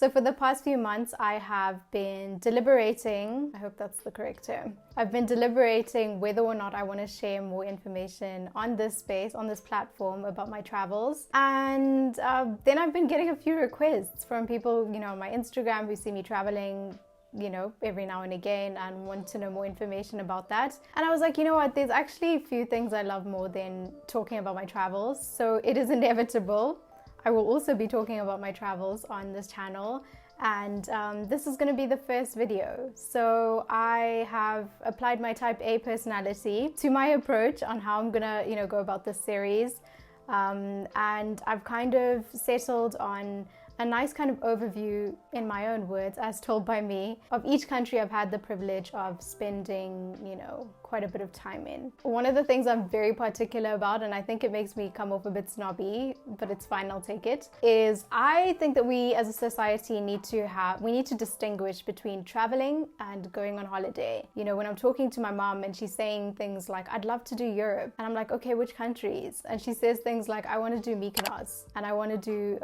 So for the past few months, I have been deliberating, I hope that's the correct term. I've been deliberating whether or not I want to share more information on this space, on this platform about my travels. And then I've been getting a few requests from people, on my Instagram who see me traveling, every now and again and want to know more information about that. And I was like, you know what, there's actually a few things I love more than talking about my travels. So it is inevitable. I will also be talking about my travels on this channel, and this is going to be the first video. So I have applied my type A personality to my approach on how I'm going to, go about this series. And I've kind of settled on a nice kind of overview, in my own words, as told by me, of each country I've had the privilege of spending, quite a bit of time in. One of the things I'm very particular about, and I think it makes me come off a bit snobby, but it's fine, I'll take it, is I think that we as a society need to distinguish between traveling and going on holiday. When I'm talking to my mom and she's saying things like, I'd love to do Europe, and I'm like, okay, which countries? And she says things like, I want to do Mykonos and I want to do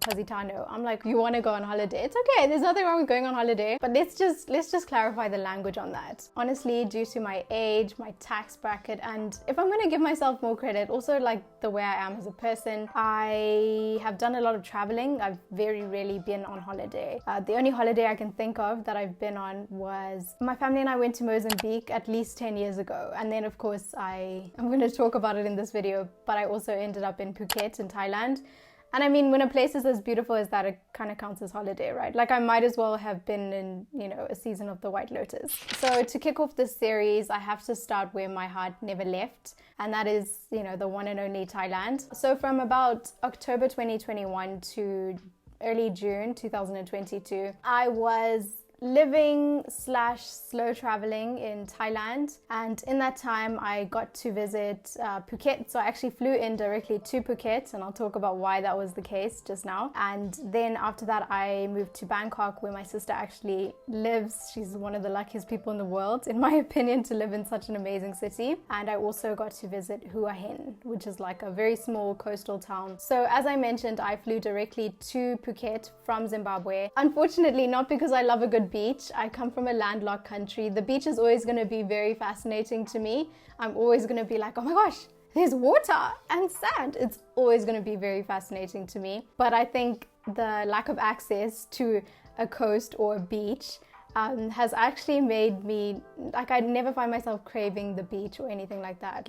Positano. I'm like, you want to go on holiday? It's okay, there's nothing wrong with going on holiday, but let's just clarify the language on that. Honestly, due to my age, my tax bracket, and if I'm going to give myself more credit, also like the way I am as a person, I have done a lot of traveling. I've very rarely been on holiday. The only holiday I can think of that I've been on was my family and I went to Mozambique at least 10 years ago. And then of course I'm going to talk about it in this video, but I also ended up in Phuket in Thailand. And I mean, when a place is as beautiful as that, it kind of counts as holiday, right? Like I might as well have been in, a season of the White Lotus. So to kick off this series, I have to start where my heart never left. And that is, the one and only Thailand. So from about October 2021 to early June 2022, I was living/slow traveling in Thailand, and in that time I got to visit Phuket. So I actually flew in directly to Phuket, and I'll talk about why that was the case just now. And then after that I moved to Bangkok, where my sister actually lives. She's one of the luckiest people in the world, in my opinion, to live in such an amazing city. And I also got to visit Hua Hin, which is like a very small coastal town. So as I mentioned, I flew directly to Phuket from Zimbabwe. Unfortunately, not because I love a good beach. I come from a landlocked country. The beach is always going to be very fascinating to me. I'm always going to be like, oh my gosh, there's water and sand. It's always going to be very fascinating to me. But I think the lack of access to a coast or a beach has actually made me, I never find myself craving the beach or anything like that.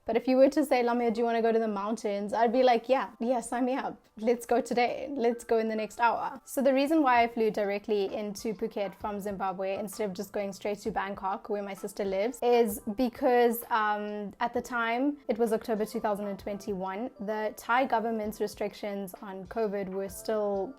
But if you were to say, Lamia, do you want to go to the mountains? I'd be like, yeah, sign me up. Let's go today. Let's go in the next hour. So the reason why I flew directly into Phuket from Zimbabwe instead of just going straight to Bangkok, where my sister lives, is because at the time, it was October 2021, the Thai government's restrictions on COVID were still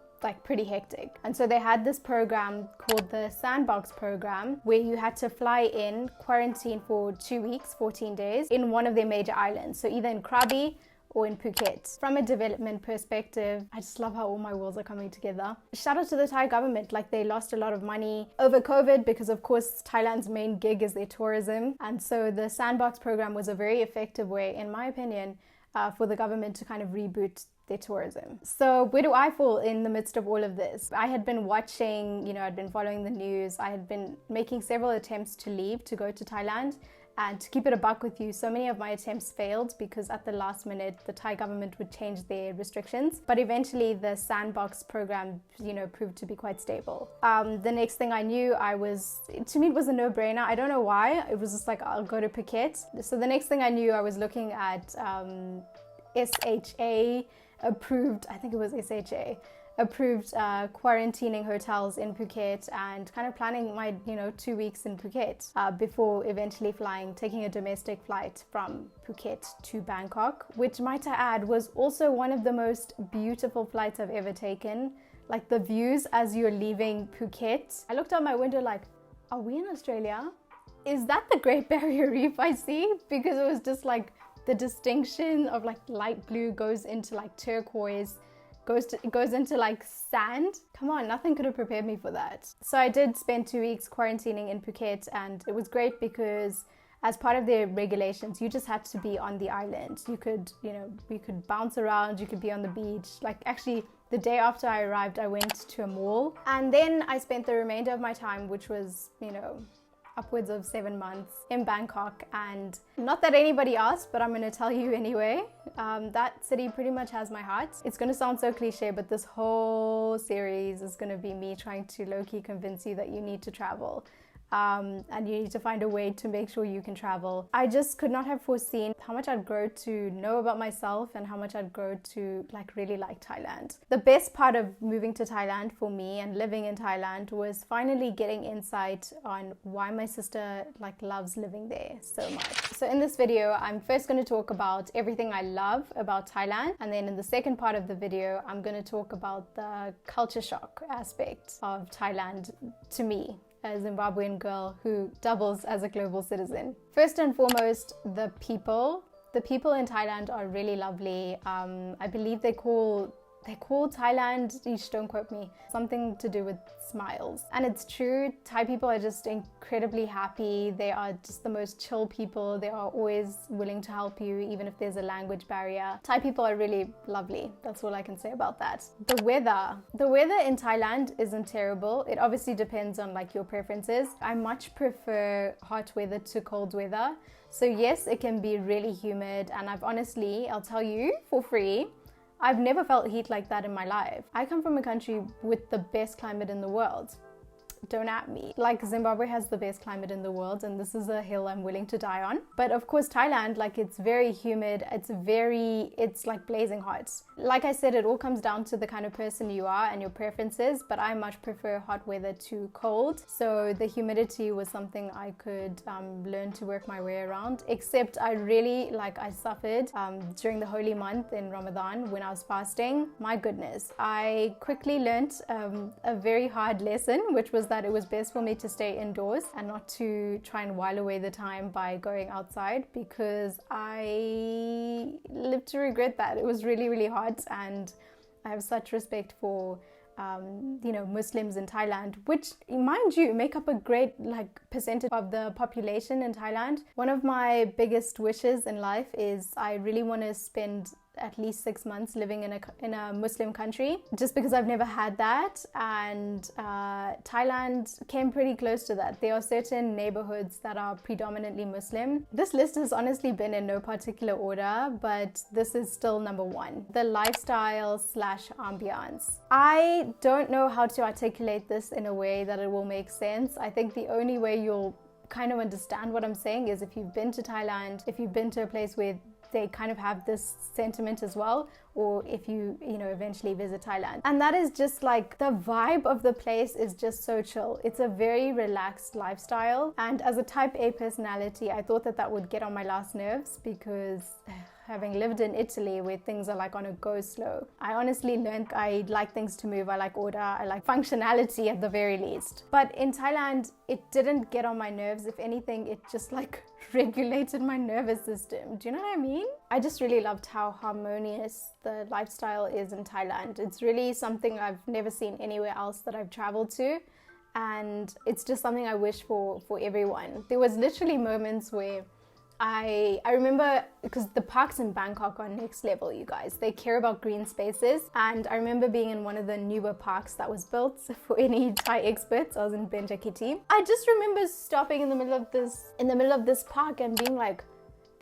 pretty hectic. And so they had this program called the Sandbox program, where you had to fly in, quarantine for 2 weeks, 14 days, in one of their major islands. So either in Krabi or in Phuket. From a development perspective, I just love how all my worlds are coming together. Shout out to the Thai government. They lost a lot of money over COVID because of course Thailand's main gig is their tourism. And so the Sandbox program was a very effective way, in my opinion, for the government to kind of reboot their tourism. So where do I fall in the midst of all of this? I had been watching, I'd been following the news. I had been making several attempts to leave, to go to Thailand. And to keep it a buck with you, so many of my attempts failed because at the last minute, the Thai government would change their restrictions. But eventually the Sandbox program, proved to be quite stable. The next thing I knew, to me, it was a no-brainer. I don't know why. It was just like, I'll go to Phuket. So the next thing I knew, I was looking at SHA approved, I think it was SHA, approved quarantining hotels in Phuket and kind of planning my 2 weeks in Phuket before eventually taking a domestic flight from Phuket to Bangkok, which might I add was also one of the most beautiful flights I've ever taken. The views as you're leaving Phuket, I looked out my window like, are we in Australia? Is that the Great Barrier Reef I see? Because it was just the distinction of light blue goes into turquoise, goes into sand. Come on, nothing could have prepared me for that. So I did spend 2 weeks quarantining in Phuket, and it was great because as part of their regulations, you just had to be on the island. You could, you could bounce around, you could be on the beach. Like actually, the day after I arrived, I went to a mall, and then I spent the remainder of my time, which was, upwards of 7 months in Bangkok. And not that anybody asked, but I'm going to tell you anyway, that city pretty much has my heart. It's going to sound so cliche, but this whole series is going to be me trying to low-key convince you that you need to travel. And you need to find a way to make sure you can travel. I just could not have foreseen how much I'd grow to know about myself and how much I'd grow to really like Thailand. The best part of moving to Thailand for me and living in Thailand was finally getting insight on why my sister loves living there so much. So in this video, I'm first going to talk about everything I love about Thailand, and then in the second part of the video, I'm going to talk about the culture shock aspect of Thailand to me, a Zimbabwean girl who doubles as a global citizen. First and foremost, the people. The people in Thailand are really lovely. I believe they call Thailand, don't quote me, something to do with smiles. And it's true, Thai people are just incredibly happy. They are just the most chill people. They are always willing to help you, even if there's a language barrier. Thai people are really lovely. That's all I can say about that. The weather in Thailand isn't terrible. It obviously depends on your preferences. I much prefer hot weather to cold weather. So yes, it can be really humid, and I'll tell you for free, I've never felt heat like that in my life. I come from a country with the best climate in the world. Don't at me. Zimbabwe has the best climate in the world, and this is a hill I'm willing to die on. But of course, Thailand, it's very humid. It's like blazing hot. Like I said, it all comes down to the kind of person you are and your preferences, but I much prefer hot weather to cold. So the humidity was something I could learn to work my way around, except I suffered during the holy month in Ramadan when I was fasting. My goodness, I quickly learned a very hard lesson, which was that it was best for me to stay indoors and not to try and while away the time by going outside, because I lived to regret that. It was really, really hot, and I have such respect for Muslims in Thailand, which, mind you, make up a great percentage of the population in Thailand. One of my biggest wishes in life is I really want to spend at least 6 months living in a Muslim country, just because I've never had that, and Thailand came pretty close to that. There are certain neighborhoods that are predominantly Muslim. This list has honestly been in no particular order, but this is still number one: the lifestyle / ambiance. I don't know how to articulate this in a way that it will make sense. I think the only way you'll kind of understand what I'm saying is if you've been to Thailand, if you've been to a place where they kind of have this sentiment as well, or if you eventually visit Thailand. And that is just the vibe of the place is just so chill. It's a very relaxed lifestyle, and as a type A personality, I thought that would get on my last nerves, because having lived in Italy where things are on a go slow, I honestly learned I like things to move. I like order, I like functionality at the very least. But in Thailand, it didn't get on my nerves. If anything, it just regulated my nervous system. Do you know what I mean? I just really loved how harmonious the lifestyle is in Thailand. It's really something I've never seen anywhere else that I've traveled to, and it's just something I wish for everyone. There was literally moments where I remember, because the parks in Bangkok are next level, you guys. They care about green spaces, and I remember being in one of the newer parks that was built. For any Thai experts, I was in Benjakiti. I just remember stopping in the middle of this park and being like,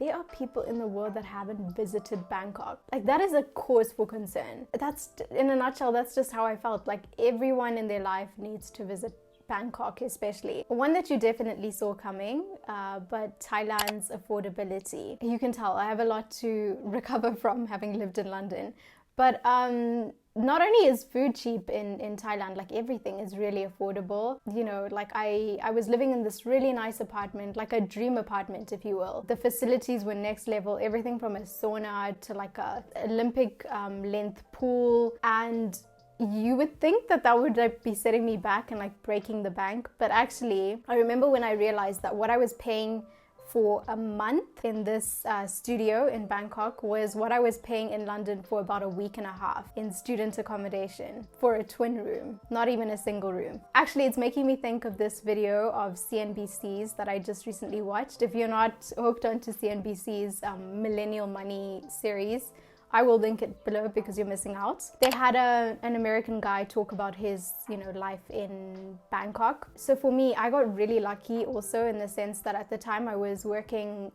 there are people in the world that haven't visited Bangkok. That is a cause for concern. That's, in a nutshell, that's just how I felt. Everyone in their life needs to visit Bangkok, especially. One that you definitely saw coming, but Thailand's affordability. You can tell I have a lot to recover from having lived in London. But not only is food cheap in Thailand, everything is really affordable. I was living in this really nice apartment, a dream apartment, if you will. The facilities were next level, everything from a sauna to a Olympic length pool, and you would think that would be setting me back and breaking the bank, but actually I remember when I realized that what I was paying for a month in this studio in Bangkok was what I was paying in London for about a week and a half in student accommodation for a twin room, not even a single room. Actually, it's making me think of this video of CNBC's that I just recently watched. If you're not hooked onto CNBC's Millennial Money series, I will link it below because you're missing out. They had an American guy talk about his, life in Bangkok. So for me, I got really lucky also in the sense that at the time I was working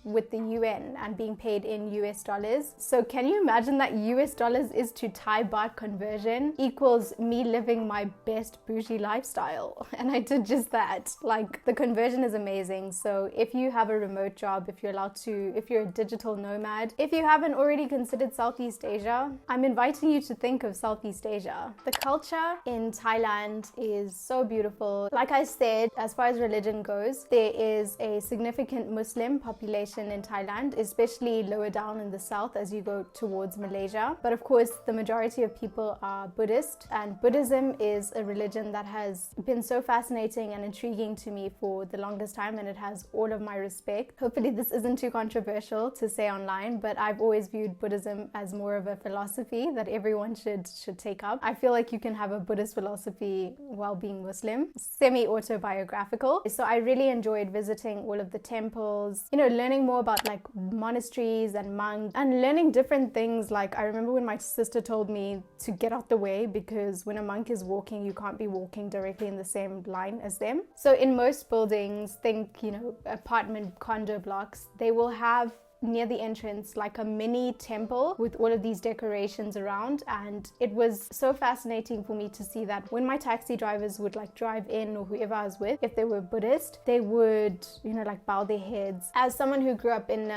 with the UN and being paid in US dollars. So can you imagine that US dollars is to Thai baht conversion equals me living my best bougie lifestyle? And I did just that. Like, the conversion is amazing. So if you have a remote job, if you're a digital nomad, if you haven't already considered Southeast Asia, I'm inviting you to think of Southeast Asia. The culture in Thailand is so beautiful. Like I said, as far as religion goes, there is a significant Muslim population in Thailand, especially lower down in the south as you go towards Malaysia. But of course, the majority of people are Buddhist, and Buddhism is a religion that has been so fascinating and intriguing to me for the longest time, and it has all of my respect. Hopefully this isn't too controversial to say online, but I've always viewed Buddhism as more of a philosophy that everyone should take up. I feel like you can have a Buddhist philosophy while being Muslim, semi-autobiographical. So I really enjoyed visiting all of the temples, learning more about like monasteries and monks and learning different things. Like, I remember when my sister told me to get out the way because when a monk is walking, you can't be walking directly in the same line as them. So in most buildings, think, apartment condo blocks, they will have near the entrance like a mini temple with all of these decorations around, and it was so fascinating for me to see that when my taxi drivers would like drive in, or whoever I was with, if they were Buddhist, they would bow their heads. As someone who grew up in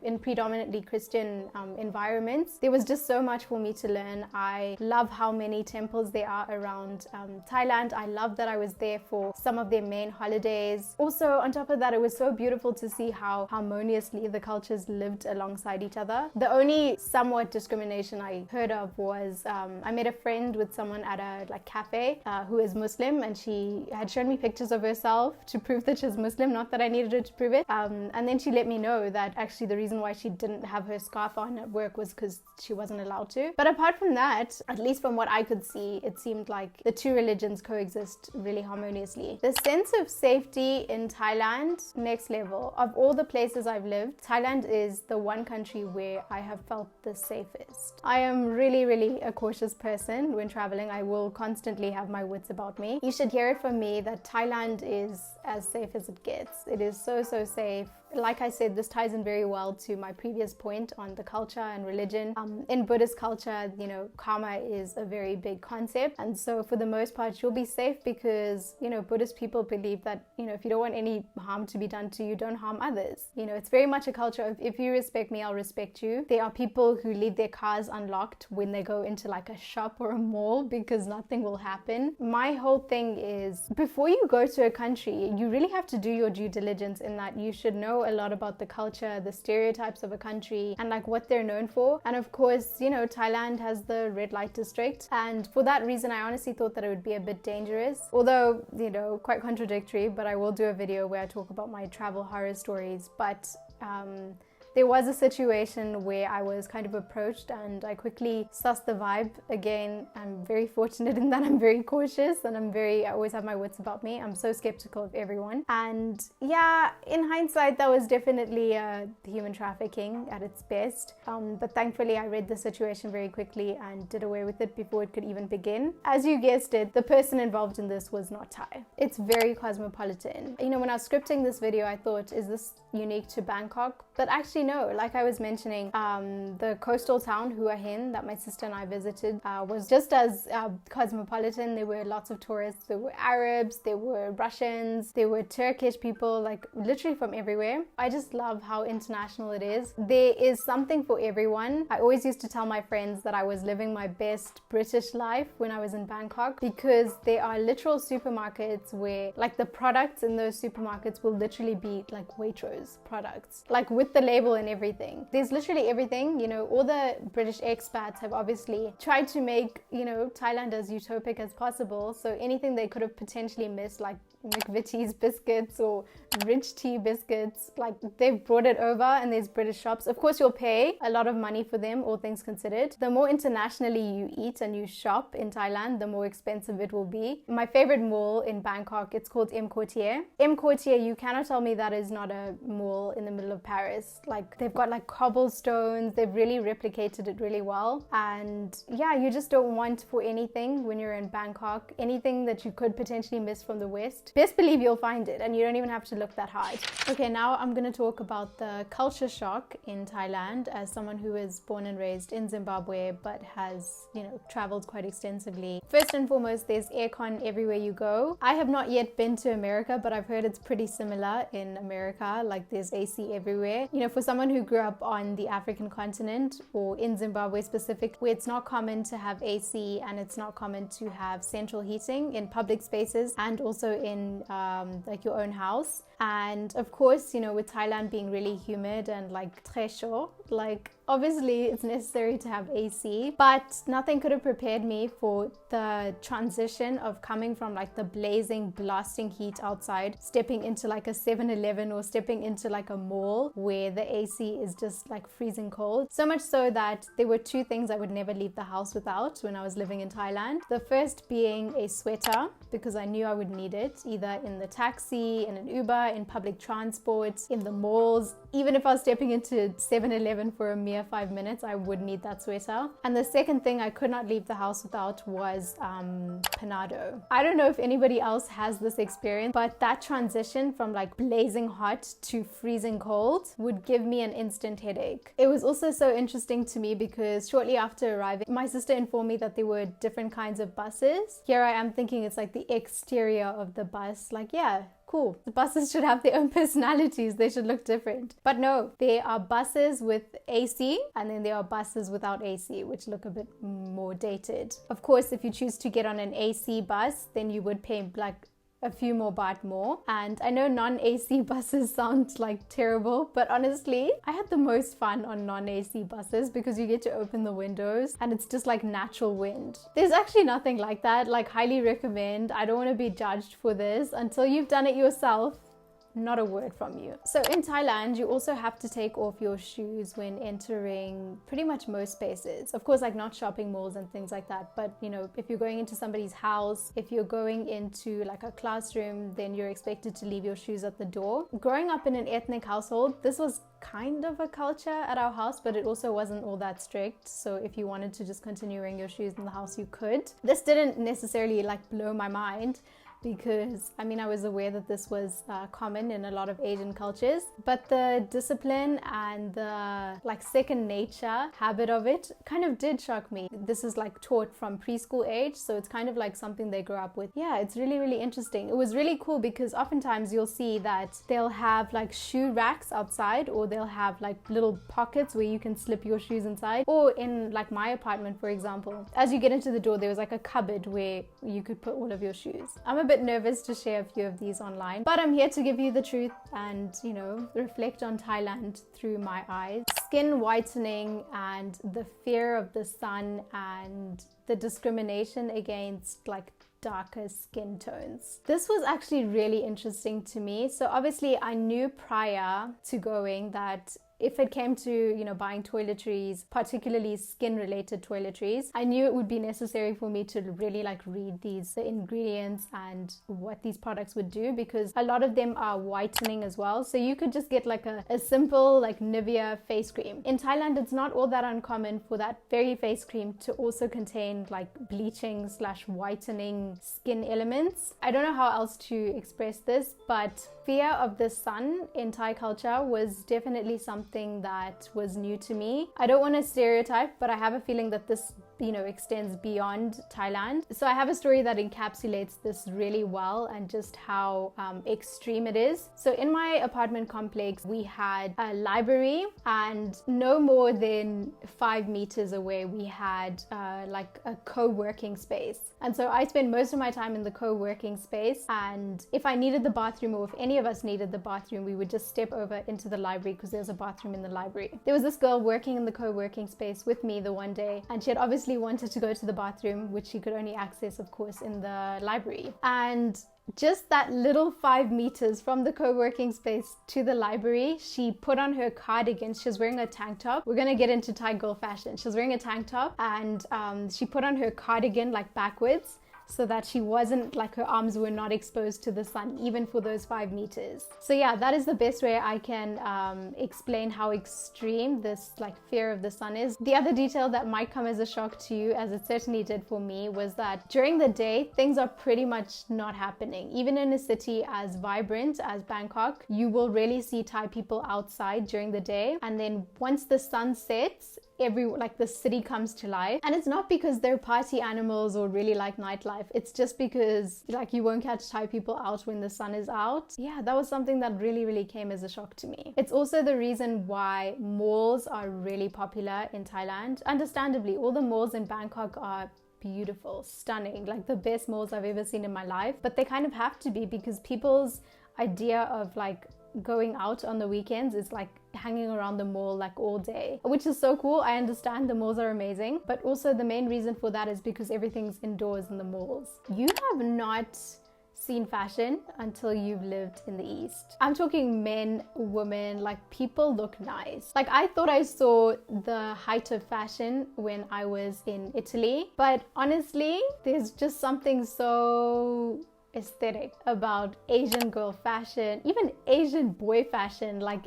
in predominantly Christian environments, there was just so much for me to learn. I love how many temples there are around Thailand. I love that I was there for some of their main holidays. Also, on top of that, it was so beautiful to see how harmoniously the culture lived alongside each other. The only somewhat discrimination I heard of was I made a friend with someone at a cafe who is Muslim, and she had shown me pictures of herself to prove that she's Muslim, not that I needed her to prove it. And then she let me know that actually the reason why she didn't have her scarf on at work was because she wasn't allowed to. But apart from that, at least from what I could see, it seemed like the two religions coexist really harmoniously. The sense of safety in Thailand, next level. Of all the places I've lived, Thailand is the one country where I have felt the safest. I am really, really a cautious person when traveling. I will constantly have my wits about me. You should hear it from me that Thailand is as safe as it gets. It is so, so safe. Like I said, this ties in very well to my previous point on the culture and religion. In Buddhist culture, karma is a very big concept. And so for the most part, you'll be safe because, Buddhist people believe that, if you don't want any harm to be done to you, don't harm others. It's very much a culture of, if you respect me, I'll respect you. There are people who leave their cars unlocked when they go into like a shop or a mall because nothing will happen. My whole thing is, before you go to a country, you really have to do your due diligence in that you should know a lot about the culture, the stereotypes of a country, and like what they're known for. And of course, Thailand has the red light district, and for that reason I honestly thought that it would be a bit dangerous, although quite contradictory. But I will do a video where I talk about my travel horror stories. But there was a situation where I was kind of approached and I quickly sussed the vibe. Again, I'm very fortunate in that I'm very cautious and I always have my wits about me. I'm so skeptical of everyone. And yeah, in hindsight, that was definitely human trafficking at its best. But thankfully, I read the situation very quickly and did away with it before it could even begin. As you guessed it, the person involved in this was not Thai. It's very cosmopolitan. When I was scripting this video, I thought, is this unique to Bangkok? But actually no, like I was mentioning, the coastal town Hua Hin that my sister and I visited was just as cosmopolitan. There were lots of tourists. There were Arabs, there were Russians, there were Turkish people, like literally from everywhere. I just love how international it is. There is something for everyone. I always used to tell my friends that I was living my best British life when I was in Bangkok, because there are literal supermarkets where like the products in those supermarkets will literally be like Waitrose products, like with the label and everything. There's literally everything, you know, all the British expats have obviously tried to make, you know, Thailand as utopic as possible. So anything they could have potentially missed, like McVitie's biscuits or rich tea biscuits, like they've brought it over, and there's British shops. Of course, you'll pay a lot of money for them, all things considered. The more internationally you eat and you shop in Thailand, the more expensive it will be. My favorite mall in Bangkok, it's called M Quartier. M Quartier, you cannot tell me that is not a mall in the middle of Paris. Like, they've got like cobblestones, they've really replicated it really well. And yeah, you just don't want for anything when you're in Bangkok, anything that you could potentially miss from the West. Best believe you'll find it, and you don't even have to look that hard. Okay, now I'm going to talk about the culture shock in Thailand as someone who is born and raised in Zimbabwe but has, you know, traveled quite extensively. First and foremost, there's aircon everywhere you go. I have not yet been to America, but I've heard it's pretty similar in America. Like, there's AC everywhere. You know, for someone who grew up on the African continent or in Zimbabwe specifically, where it's not common to have AC and it's not common to have central heating in public spaces and also in like your own house. And of course, you know, with Thailand being really humid and like très chaud, like obviously it's necessary to have AC, but nothing could have prepared me for the transition of coming from like the blazing, blasting heat outside, stepping into like a 7-Eleven or stepping into like a mall where the AC is just like freezing cold. So much so that there were two things I would never leave the house without when I was living in Thailand. The first being a sweater, because I knew I would need it either in the taxi, in an Uber, in public transport, in the malls. Even if I was stepping into 7-Eleven for a mere 5 minutes, I would need that sweater. And the second thing I could not leave the house without was panado. I don't know if anybody else has this experience, but that transition from like blazing hot to freezing cold would give me an instant headache. It was also so interesting to me because shortly after arriving, my sister informed me that there were different kinds of buses. Here I am thinking it's like the exterior of the bus. Like, yeah, cool. The buses should have their own personalities. They should look different. But no, there are buses with AC and then there are buses without AC, which look a bit more dated. Of course, if you choose to get on an AC bus, then you would pay like a few more baht more. And I know non-AC buses sound like terrible, but honestly, I had the most fun on non-AC buses because you get to open the windows and it's just like natural wind. There's actually nothing like that. Like, highly recommend. I don't want to be judged for this until you've done it yourself. Not a word from you. So in Thailand, you also have to take off your shoes when entering pretty much most spaces. Of course, like not shopping malls and things like that. But you know, if you're going into somebody's house, if you're going into like a classroom, then you're expected to leave your shoes at the door. Growing up in an ethnic household, this was kind of a culture at our house, but it also wasn't all that strict. So if you wanted to just continue wearing your shoes in the house, you could. This didn't necessarily like blow my mind, because I mean, I was aware that this was common in a lot of Asian cultures, but the discipline and the like second nature habit of it kind of did shock me. This is like taught from preschool age, so it's kind of like something they grew up with. Yeah, it's really, really interesting. It was really cool because oftentimes you'll see that they'll have like shoe racks outside, or they'll have like little pockets where you can slip your shoes inside. Or in like my apartment, for example, as you get into the door, there was like a cupboard where you could put all of your shoes. I'm a bit nervous to share a few of these online, but I'm here to give you the truth and, you know, reflect on Thailand through my eyes. Skin whitening and the fear of the sun and the discrimination against like darker skin tones. This was actually really interesting to me. So obviously I knew prior to going that if it came to, you know, buying toiletries, particularly skin-related toiletries, I knew it would be necessary for me to really like read the ingredients and what these products would do, because a lot of them are whitening as well. So you could just get like a simple like Nivea face cream. In Thailand, it's not all that uncommon for that very face cream to also contain like bleaching / whitening skin elements. I don't know how else to express this, but fear of the sun in Thai culture was definitely something that was new to me. I don't want to stereotype, but I have a feeling that this extends beyond Thailand. So I have a story that encapsulates this really well and just how extreme it is. So in my apartment complex, we had a library, and no more than 5 meters away, we had like a co-working space. And so I spent most of my time in the co-working space, and if I needed the bathroom, or if any of us needed the bathroom, we would just step over into the library because there's a bathroom in the library. There was this girl working in the co-working space with me the one day, and she had obviously wanted to go to the bathroom, which she could only access, of course, in the library. And just that little 5 meters from the co-working space to the library, she put on her cardigan. She was wearing a tank top. We're gonna get into Thai girl fashion. She was wearing a tank top, and she put on her cardigan like backwards, so that she wasn't, like, her arms were not exposed to the sun, even for those 5 meters. So yeah, that is the best way I can explain how extreme this like fear of the sun is. The other detail that might come as a shock to you, as it certainly did for me, was that during the day, things are pretty much not happening. Even in a city as vibrant as Bangkok, you will rarely see Thai people outside during the day. And then once the sun sets, the city comes to life. And it's not because they're party animals or really like nightlife. It's just because like you won't catch Thai people out when the sun is out. Yeah, that was something that really came as a shock to me. It's also the reason why malls are really popular in Thailand. Understandably, all the malls in Bangkok are beautiful, stunning, like the best malls I've ever seen in my life. But they kind of have to be, because people's idea of like going out on the weekends is like hanging around the mall like all day, which is so cool. I understand the malls are amazing, but also the main reason for that is because everything's indoors in the malls. You have not seen fashion until you've lived in the East. I'm talking men, women, like people look nice. Like I thought I saw the height of fashion when I was in Italy, but honestly, there's just something so aesthetic about Asian girl fashion, even Asian boy fashion. Like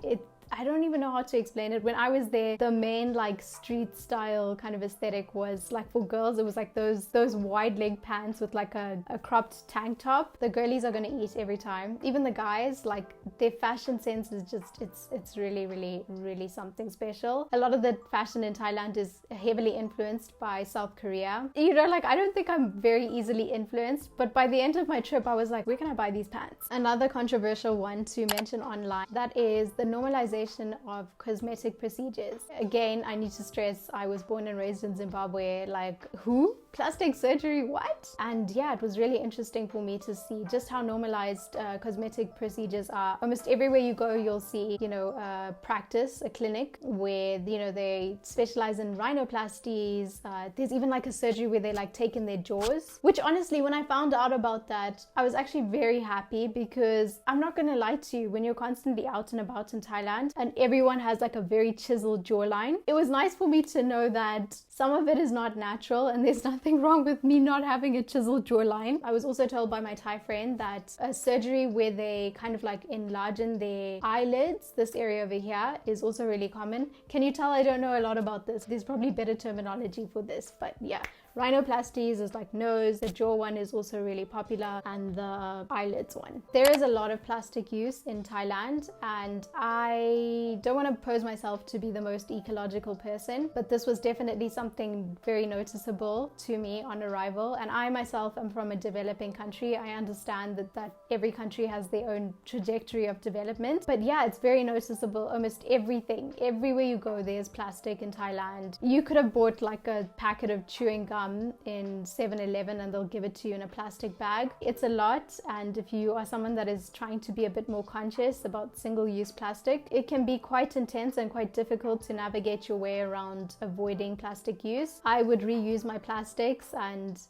I don't even know how to explain it. When I was there, the main like street style kind of aesthetic was like, for girls, it was like those wide leg pants with like a cropped tank top. The girlies are gonna eat every time. Even the guys, like their fashion sense is just, it's really something special. A lot of the fashion in Thailand is heavily influenced by South Korea. You know, like I don't think I'm very easily influenced, but by the end of my trip, I was like, where can I buy these pants? Another controversial one to mention online, that is the normalization of cosmetic procedures. Again, I need to stress, I was born and raised in Zimbabwe. Like, who? Plastic surgery? What? And yeah, it was really interesting for me to see just how normalized cosmetic procedures are. Almost everywhere you go, you'll see, a practice, a clinic where, they specialize in rhinoplasties. There's even like a surgery where they like take in their jaws, which honestly, when I found out about that, I was actually very happy, because I'm not gonna lie to you, when you're constantly out and about in Thailand and everyone has like a very chiseled jawline, it was nice for me to know that some of it is not natural and there's nothing wrong with me not having a chiseled jawline. I was also told by my Thai friend that a surgery where they kind of like enlargen their eyelids, this area over here, is also really common. Can you tell I don't know a lot about this? There's probably better terminology for this, but yeah. Rhinoplasties is like nose, the jaw one is also really popular, and the eyelids one. There is a lot of plastic use in Thailand, and I don't want to pose myself to be the most ecological person, but this was definitely something very noticeable to me on arrival. And I myself am from a developing country. I understand that every country has their own trajectory of development, but yeah, it's very noticeable. Almost everything, everywhere you go, there's plastic in Thailand. You could have bought like a packet of chewing gum in 7-Eleven and they'll give it to you in a plastic bag. It's a lot, and if you are someone that is trying to be a bit more conscious about single-use plastic, it can be quite intense and quite difficult to navigate your way around avoiding plastic use. I would reuse my plastics and,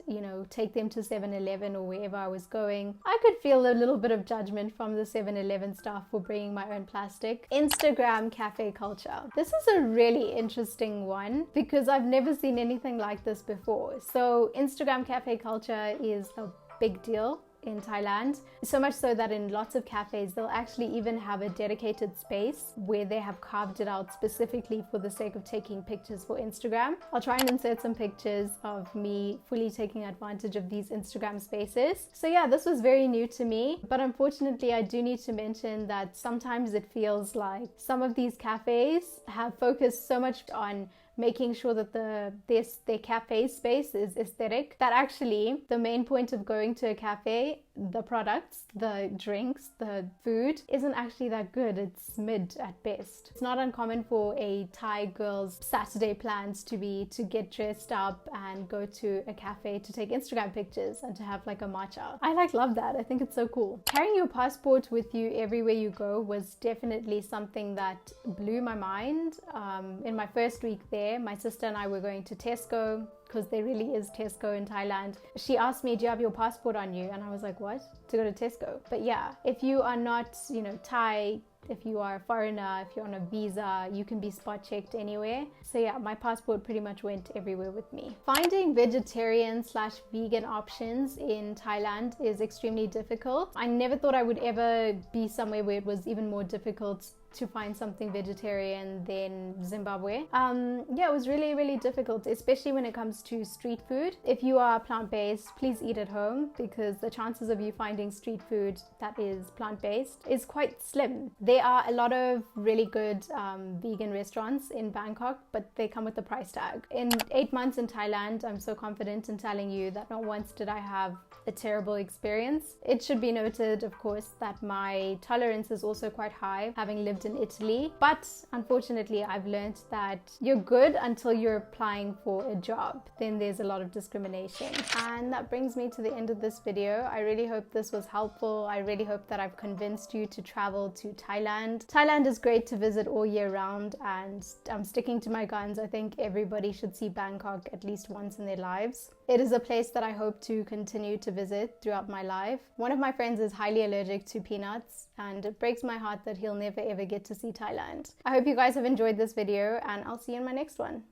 take them to 7-Eleven or wherever I was going. I could feel a little bit of judgment from the 7-Eleven staff for bringing my own plastic. Instagram cafe culture. This is a really interesting one because I've never seen anything like this before. So Instagram cafe culture is a big deal in Thailand, so much so that in lots of cafes they'll actually even have a dedicated space where they have carved it out specifically for the sake of taking pictures for Instagram. I'll try and insert some pictures of me fully taking advantage of these Instagram spaces. So yeah, this was very new to me, but unfortunately I do need to mention that sometimes it feels like some of these cafes have focused so much on making sure that their cafe space is aesthetic, that actually the main point of going to a cafe, the products, the drinks, the food isn't actually that good. It's mid at best. It's not uncommon for a Thai girl's Saturday plans to be to get dressed up and go to a cafe to take Instagram pictures and to have like a matcha. I love that. I think it's so cool. Carrying your passport with you everywhere you go was definitely something that blew my mind. In my first week there, my sister and I were going to Tesco, because there really is Tesco in Thailand. She asked me, do you have your passport on you? And I was like, what? To go to Tesco? But yeah, if you are not, Thai, if you are a foreigner, if you're on a visa, you can be spot checked anywhere. So yeah, my passport pretty much went everywhere with me. Finding vegetarian/vegan options in Thailand is extremely difficult. I never thought I would ever be somewhere where it was even more difficult to find something vegetarian than Zimbabwe. Yeah, it was really, really difficult, especially when it comes to street food. If you are plant-based, please eat at home, because the chances of you finding street food that is plant-based is quite slim. There are a lot of really good vegan restaurants in Bangkok, but they come with a price tag. In 8 months in Thailand, I'm so confident in telling you that not once did I have a terrible experience. It should be noted, of course, that my tolerance is also quite high, having lived in Italy. But unfortunately, I've learned that you're good until you're applying for a job. Then there's a lot of discrimination. And that brings me to the end of this video. I really hope this was helpful. I really hope that I've convinced you to travel to Thailand. Thailand is great to visit all year round, and I'm sticking to my guns. I think everybody should see Bangkok at least once in their lives. It is a place that I hope to continue to visit throughout my life. One of my friends is highly allergic to peanuts, and it breaks my heart that he'll never ever get to see Thailand. I hope you guys have enjoyed this video, and I'll see you in my next one.